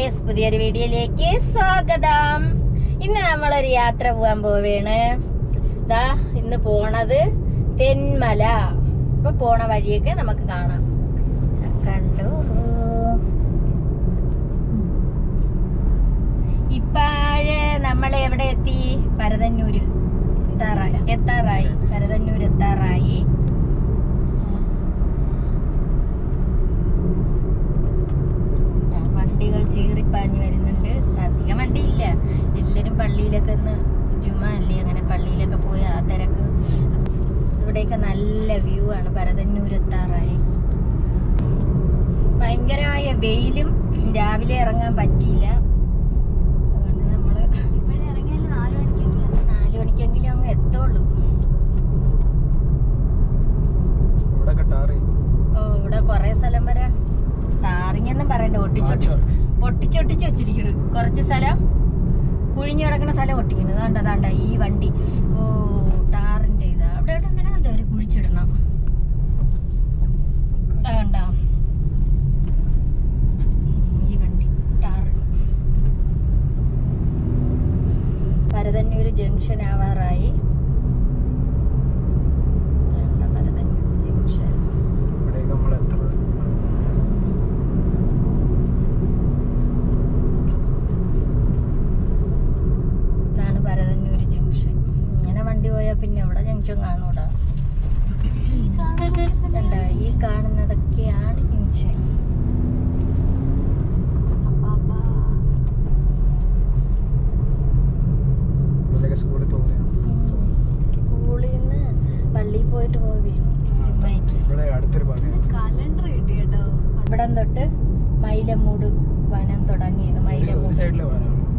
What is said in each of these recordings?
Guys, പുതിയൊരു വീഡിയോയിലേക്ക് സ്വാഗതം. ഇന്ന് നമ്മളൊരു യാത്ര പോകാൻ പോവേണ്. ഇന്ന് പോണത് തെന്മല. ഇപ്പൊ പോണ വഴിയൊക്കെ നമുക്ക് കാണാം. കണ്ടു. ഇപ്പോഴ് നമ്മൾ എവിടെ എത്തി? പരതന്നൂര് എത്താറായി. പരതന്നൂർ എത്താറായി. വണ്ടികൾ ചീറിപ്പാഞ്ഞ് വരുന്നുണ്ട്. അധികം വണ്ടിയില്ല. എല്ലാരും പള്ളിയിലൊക്കെ ഒന്ന് ജുമ അല്ലേ, അങ്ങനെ പള്ളിയിലൊക്കെ പോയി ആ തിരക്ക്. ഇവിടെയൊക്കെ നല്ല വ്യൂ ആണ്. പരതന്നൂർ എത്താറായി. ഭയങ്കരമായ വെയിലും, രാവിലെ ഇറങ്ങാൻ പറ്റിയില്ല. അതുകൊണ്ട് നമ്മള് 4 മണിക്കെങ്കിലും അങ്ങ് എത്തുള്ളൂ. ഇവിടെ കൊറേ സ്ഥലം വരെ ടാറിങ് ഒന്നും പറയണ്ട, ഒട്ടിച്ചൊട്ടിച്ച് വെച്ചിരിക്കണ്. കുറച്ച് സ്ഥലം കുഴിഞ്ഞു കിടക്കുന്ന സ്ഥലം ഒട്ടിക്കണ്. താണ്ട ഈ വണ്ടി ടാറിന്റെ ഇതാ. അവിടെ എന്തിനാ ഒരു കുഴിച്ചിടണം. വേണ്ട, ഈ വണ്ടി ടാറ്. പരതന്നൂര് ജംഗ്ഷൻ ആവാറായി. പരതന്നൂർ ജംഗ്ഷൻ. ഇതാണ് പരതന്നൂര് ജംഗ്ഷൻ. ഇങ്ങനെ വണ്ടി പോയാൽ പിന്നെ എവിടെ ജംഗ്ഷൻ കാണൂടാ. ഈ കാണുന്നതൊക്കെയാണ് ജംഗ്ഷൻ. സ്കൂളിൽ നിന്ന് പള്ളിയിൽ പോയിട്ട് പോവുകയാണ് ജുമ്മയ്ക്ക്. ഇവിടെ തൊട്ട് മൈലമൂട് വനം തുടങ്ങിയാണ്. മൈലമൂട്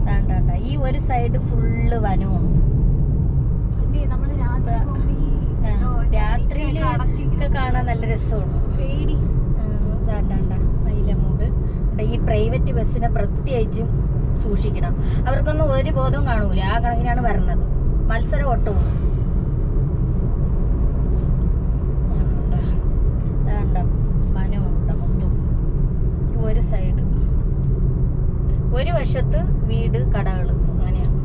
താണ്ടാണ്ട ഈ ഒരു സൈഡ് ഫുള്ള് വനമാണ്. രാത്രിയില് ഒക്കെ കാണാൻ നല്ല രസമാണ്. താണ്ടാണ്ട മൈലമൂട്. ഈ പ്രൈവറ്റ് ബസ്സിനെ പ്രത്യേകിച്ചും സൂക്ഷിക്കണം. അവർക്കൊന്നും ഒരു ബോധവും കാണൂല. ആ കണക്കിനാണ് വരണത്. മത്സര ഓട്ടവും. വനമുണ്ട് മൊത്തം ഒരു സൈഡ്. ഒരു വശത്ത് വീട്, കടകള്, അങ്ങനെയാണ്.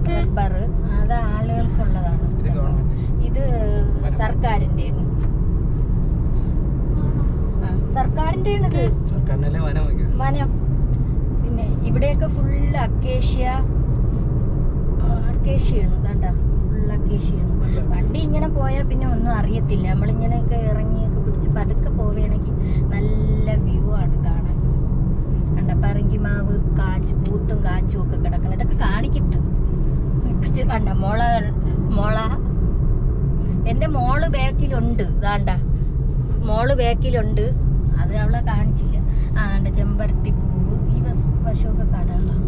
റബ്ബർ അത് ആളുകൾക്കുള്ളതാണ്. ഇത് സർക്കാരിന്റെ സർക്കാരിന്റെ വനം. പിന്നെ ഇവിടെയൊക്കെ ഫുള്ള് അക്കേഷ്യയാണ്. കണ്ട ഫുള്ള് അക്കേഷ്യയാണ്. വണ്ടി ഇങ്ങനെ പോയാൽ പിന്നെ ഒന്നും അറിയത്തില്ല. നമ്മളിങ്ങനെയൊക്കെ ഇറങ്ങിയൊക്കെ പിടിച്ച് പതുക്കെ പോവുകയാണെങ്കിൽ നല്ല വ്യൂ ആണ് കാണാൻ. കണ്ട പറങ്കിമാവ് പൂത്തും കാച്ചും ഒക്കെ കിടക്കണം. ഇതൊക്കെ കാണിക്കിട്ട് കണ്ട മോള എൻ്റെ മോള് ബാക്കിലുണ്ട്. ഇതാണ്ട മോള് ബാക്കിലുണ്ട്. അത് അവളെ കാണിച്ചില്ല. കണ്ട ചെമ്പരത്തി പൂവ്. ഈ വശമൊക്കെ കടകളാണ്.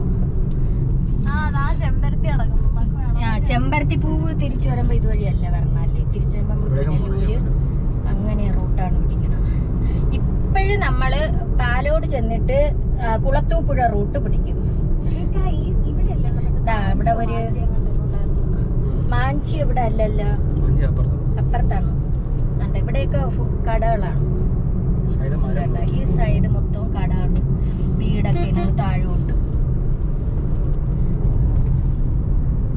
ചെമ്പരത്തി പൂവ് തിരിച്ചു വരുമ്പോ ഇതുവഴിയല്ല വരണല്ലേ. തിരിച്ചു വരുമ്പോ പുനലൂര് അങ്ങനെ റൂട്ടാണ് പിടിക്കണം. ഇപ്പോഴും നമ്മള് പാലോട് ചെന്നിട്ട് കുളത്തൂപ്പുഴ റൂട്ട് പിടിക്കും. ഇവിടെ ഒരു മാഞ്ചി ഇവിടെ അല്ലല്ലോ, അപ്പുറത്താണ്. ഇവിടെയൊക്കെ കടകളാണ്. ഈ സൈഡ് മൊത്തം കടകൾ, വീടൊക്കെയാണ് താഴോട്ട്.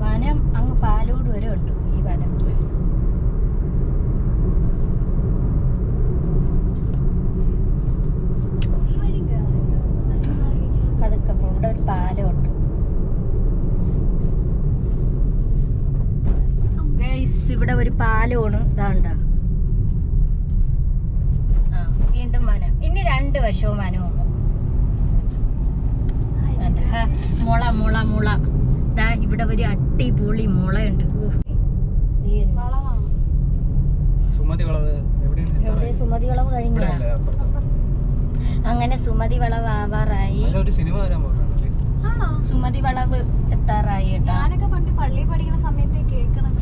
വനം അങ്ങ് പാലോട് വരെ ഉണ്ട്. ഈ വനം പതുക്കെ ഇവിടെ ഒരു പാലമുണ്ട്. ഇവിടെ ഒരു പാലമാണ്. ഇതാണ്ട വീണ്ടും വനം. ഇനി 2 വശവും വനമാണ്. മുള ഇവിടെ ഒരു അടിപൊളി മുളയുണ്ട്. സുമതി വളവ് കഴിഞ്ഞ അങ്ങനെ സുമതി വളവ് ആവാറായി. സുമതി വളവ് എത്താറായി കേട്ടോ. ഞാനൊക്കെ പണ്ട് പള്ളി പഠിക്കുന്ന സമയത്ത് കേൾക്കണം.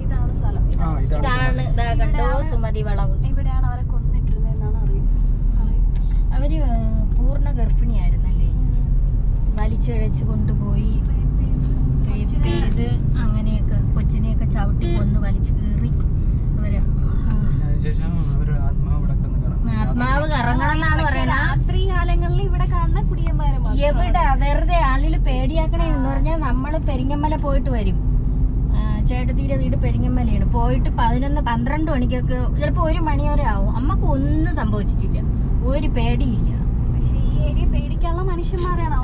ഇതാണ് സ്ഥലം. ഇതാണ് കണ്ടോ സുമതി വളവ്. ഇവിടെയാണ് അവരെ കൊന്നിട്ടിരുന്നതെന്നാണ് അറിയുന്നത്. അവര് പൂർണ്ണ ഗർഭിണിയായിരുന്നല്ലേ. വലിച്ചിഴച്ച് കൊണ്ടുപോയി റേപ്പ് ചെയ്ത് അങ്ങനെയൊക്കെ കൊച്ചിനെയൊക്കെ ചവിട്ടി കൊന്ന് വലിച്ചു കീറി അവര് എവിടെ വെറുതെ ആളില് പേടിയാക്കണേന്ന് പറഞ്ഞാൽ നമ്മള് പെരിങ്ങമല പോയിട്ട് വരും. ചേട്ടത്തീരെ വീട് പെരിങ്ങമലയാണ്. പോയിട്ട് 11-12 മണിക്കൊക്കെ ചിലപ്പോ 1 മണിയോരെ ആവും. അമ്മക്ക് ഒന്നും സംഭവിച്ചിട്ടില്ല, ഒരു പേടിയില്ല. പേടിക്കാനുള്ള മനുഷ്യന്മാരാണ്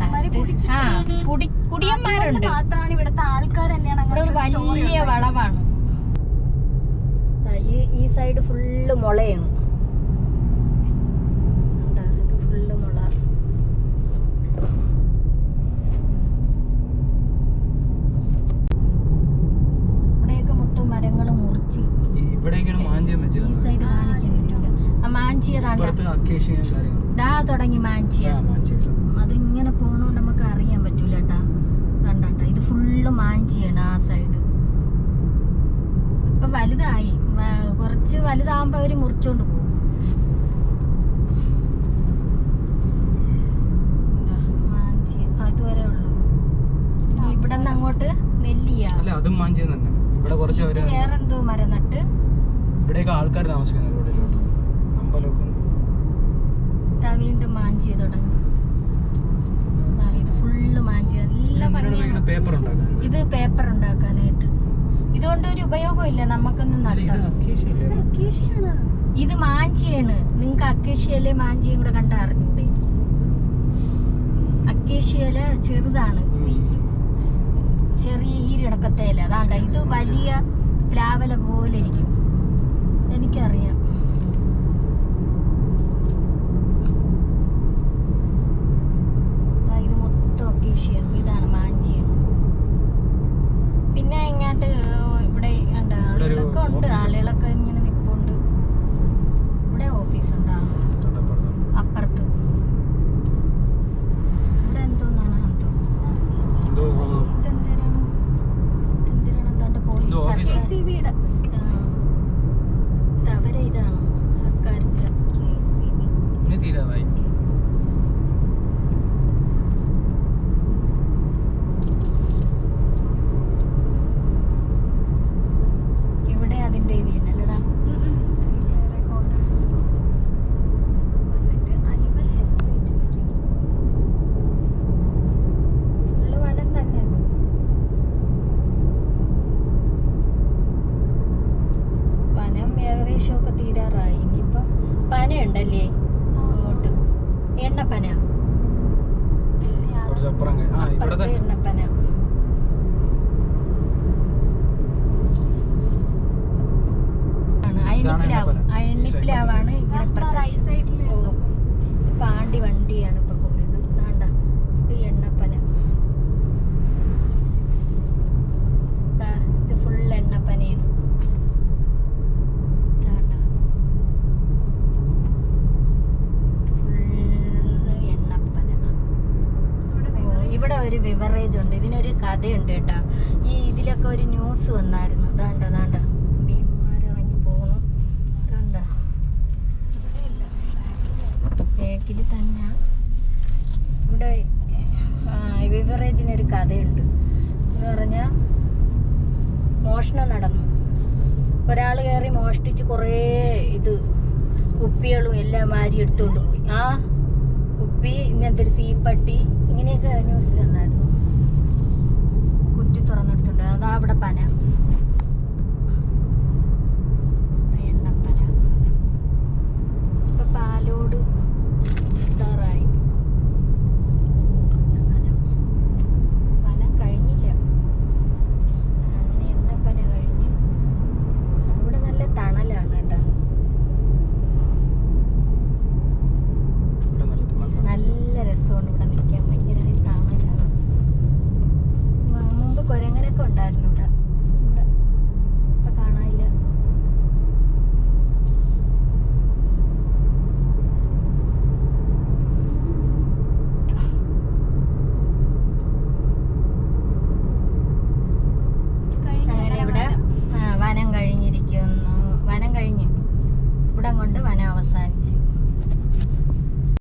കുടിയന്മാരുണ്ട്. മാത്രമാണ് ഇവിടുത്തെ ആൾക്കാർ തന്നെയാണ്. ഒരു വലിയ വളവാണ്. ഈ സൈഡ് ഫുള്ള് മുളയാണ്. ഫുള്ള് മുള. ഇവിടെയൊക്കെ മൊത്തം മരങ്ങൾ മുറിച്ച് ഈ സൈഡ് കാണിക്കാൻ പറ്റൂല. ആ മാഞ്ചിയതാണ്ട് തുടങ്ങി മാഞ്ചിയ. അതിങ്ങനെ പോണോണ്ട് നമുക്ക് അറിയാൻ പറ്റൂല കേട്ടാ. കണ്ട ഇത് ഫുള്ള് മാഞ്ചിയാണ് ആ സൈഡ്. ഇപ്പൊ വലുതായി, കുറച്ച് വലുതാകുമ്പോ അവര് മുറിച്ചോണ്ട് പോകും. മാഞ്ചി അതുവരെ ഉള്ളു. ഇവിടെ നിന്ന് അങ്ങോട്ട് നെല്ലിയ. വേറെന്തോ മരം നട്ട് ആൾക്കാർ താമസിക്കുന്നത്. വീണ്ടും മാഞ്ചി തുടങ്ങി. ഇത് ഫുള്ള് മാഞ്ചി. ഇത് പേപ്പർ ഉണ്ടാക്കാനായിട്ട്. ഇതുകൊണ്ട് ഒരു ഉപയോഗമില്ല നമുക്കൊന്നും നടത്താം. ഇത് മാഞ്ചിയാണ്. നിങ്ങക്ക് അക്കേഷ്യയിലെ മാഞ്ചിയും കൂടെ കണ്ട അറിഞ്ഞൂടെ? അക്കേഷ്യയില ചെറുതാണ്, ചെറിയ ഈരിടക്കത്തെ ഇല. അതാണ്ട ഇത് വലിയ പ്ലാവല പോലെ ഇരിക്കും. എനിക്കറിയാം. ഇതാണ് മാഞ്ചിയാണ്. പിന്നെ ഇങ്ങോട്ട് ഇവിടെ ആളുകളൊക്കെ ഉണ്ട്. ആളുകളൊക്കെ ഇങ്ങനെ നിപ്പുണ്ട്. ഇവിടെ ഓഫീസ് ഉണ്ടാവും അപ്പുറത്ത്. ഇവിടെ എന്തോന്നാണ് ഇതെന്തിനാണ് എന്താണ്ട് പോലീസ് അവരെ ഇതാണ് സർക്കാരിന്റെ KCB. ഏകദേശമൊക്കെ തീരാറായി. ഇനിയിപ്പം പനയുണ്ടല്ലേ അങ്ങോട്ട്, എണ്ണപ്പന. എണ്ണപ്പന അയണിപ്ലാവാണ് ഇവിടെ. പാണ്ടി വണ്ടിയാണ് ഇപ്പൊ പോയത്. വേണ്ട, ഇത് എണ്ണപ്പന. ഇത് ഫുൾ എണ്ണപ്പനയാണ്. ഇവിടെ ഒരു ബിവറേജ് ഉണ്ട്. ഇതിനൊരു കഥയുണ്ട് കേട്ടാ. ഇതിലൊക്കെ ഒരു ന്യൂസ് വന്നായിരുന്നു. ദാണ്ട ഭീമാരിറങ്ങി പോകണം. കണ്ട ബേക്കിൽ തന്നെ ഇവിടെ ബിവറേജിനൊരു കഥയുണ്ട്. എന്ന് പറഞ്ഞാൽ മോഷണം നടന്നു. ഒരാൾ കയറി മോഷ്ടിച്ച് കുറേ കുപ്പികളും എല്ലാം മാരി എടുത്തുകൊണ്ട് പോയി. കുപ്പി, ഇങ്ങനത്തെ ഒരു തീപ്പട്ടി, ഇങ്ങനെയൊക്കെ ന്യൂസിൽ വന്നായിരുന്നു. കുറ്റി തുറന്നെടുത്തിട്ടുണ്ട്. അതാ അവിടെ പന.